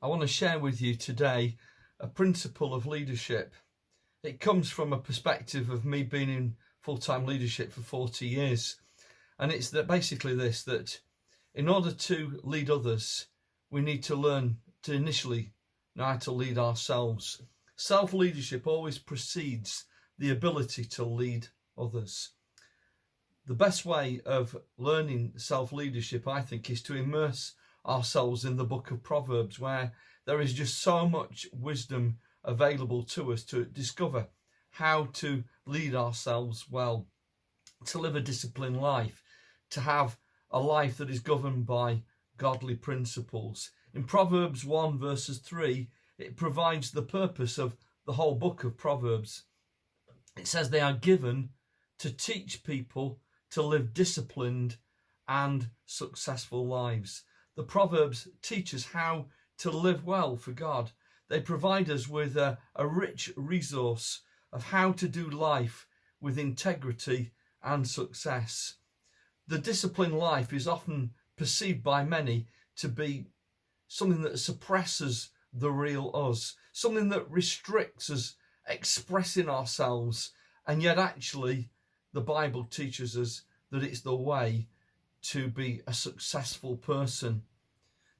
I want to share with you today a principle of leadership. It comes from a perspective of me being in full-time leadership for 40 years. And it's that basically this, that in order to lead others, we need to learn to initially know how to lead ourselves. Self-leadership always precedes the ability to lead others. The best way of learning self-leadership, I think, is to immerse ourselves in the book of Proverbs, where there is just so much wisdom available to us to discover how to lead ourselves well, to live a disciplined life, to have a life that is governed by godly principles. In Proverbs 1 verses 3, it provides the purpose of the whole book of Proverbs. It says they are given to teach people to live disciplined and successful lives. The Proverbs teach us how to live well for God. They provide us with a rich resource of how to do life with integrity and success. The disciplined life is often perceived by many to be something that suppresses the real us, something that restricts us expressing ourselves, and yet actually the Bible teaches us that it's the way to be a successful person.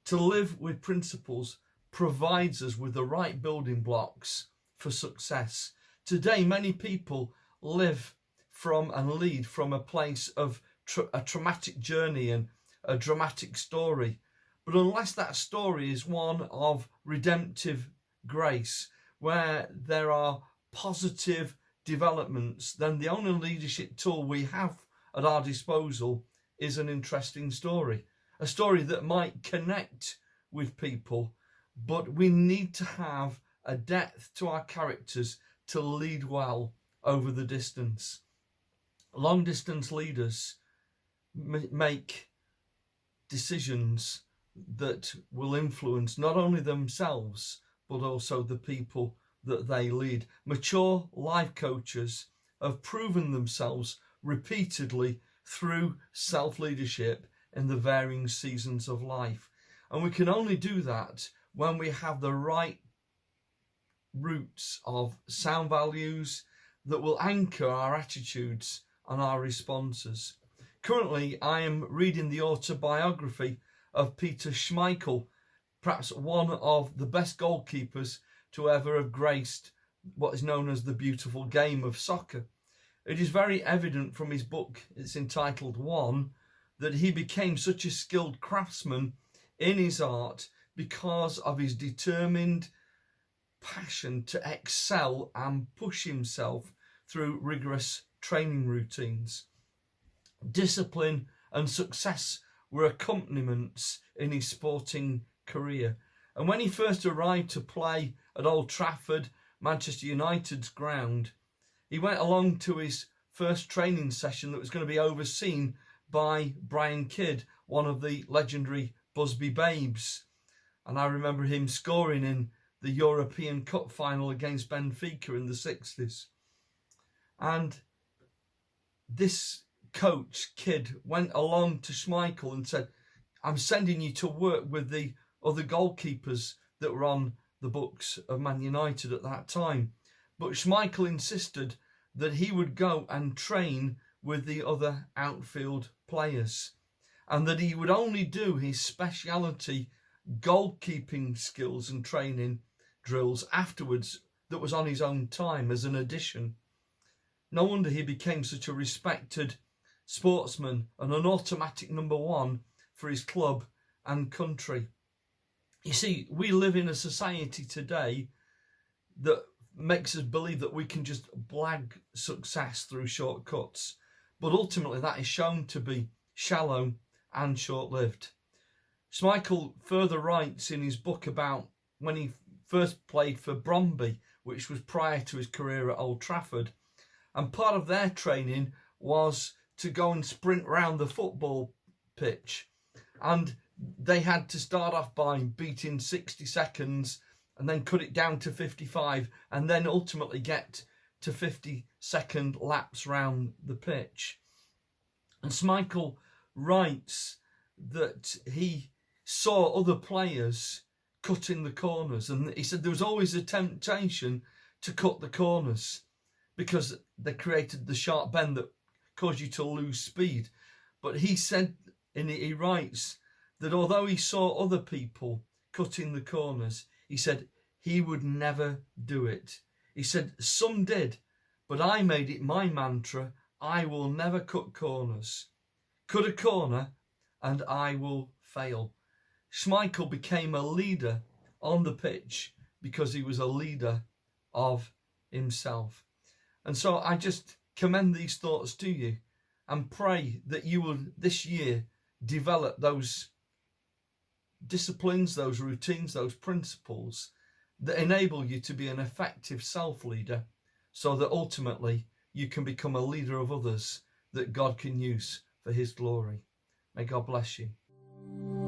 To live with principles provides us with the right building blocks for success. Today, many people live from and lead from a place of a traumatic journey and a dramatic story. But unless that story is one of redemptive grace, where there are positive developments, then the only leadership tool we have at our disposal is an interesting story. A story that might connect with people, but we need to have a depth to our characters to lead well over the distance. Long distance leaders make decisions that will influence not only themselves, but also the people that they lead. Mature life coaches have proven themselves repeatedly through self-leadership in the varying seasons of life. And we can only do that when we have the right roots of sound values that will anchor our attitudes and our responses. Currently, I am reading the autobiography of Peter Schmeichel, perhaps one of the best goalkeepers to ever have graced what is known as the beautiful game of soccer. It is very evident from his book, it's entitled One, that he became such a skilled craftsman in his art because of his determined passion to excel and push himself through rigorous training routines. Discipline and success were accompaniments in his sporting career. And when he first arrived to play at Old Trafford, Manchester United's ground, he went along to his first training session that was going to be overseen by Brian Kidd, one of the legendary Busby Babes. And I remember him scoring in the European Cup final against Benfica in the 60s. And this coach, Kidd, went along to Schmeichel and said, I'm sending you to work with the other goalkeepers that were on the books of Man United at that time. But Schmeichel insisted that he would go and train with the other outfield players, and that he would only do his speciality goalkeeping skills and training drills afterwards that was on his own time as an addition. No wonder he became such a respected sportsman and an automatic number one for his club and country. You see, we live in a society today that makes us believe that we can just blag success through shortcuts, but ultimately that is shown to be shallow and short-lived. Schmeichel further writes in his book about when he first played for Bromby, which was prior to his career at Old Trafford, and part of their training was to go and sprint round the football pitch, and they had to start off by beating 60 seconds and then cut it down to 55 and then ultimately get to 50-second laps round the pitch. And Schmeichel writes that he saw other players cutting the corners. And he said there was always a temptation to cut the corners because they created the sharp bend that caused you to lose speed. But he said, and he writes, that although he saw other people cutting the corners, he said he would never do it. He said, some did, but I made it my mantra, I will never cut corners. Cut a corner and I will fail. Schmeichel became a leader on the pitch because he was a leader of himself. And so I just commend these thoughts to you and pray that you will this year develop those disciplines, those routines, those principles that enable you to be an effective self-leader, so that ultimately you can become a leader of others that God can use for his glory. May God bless you.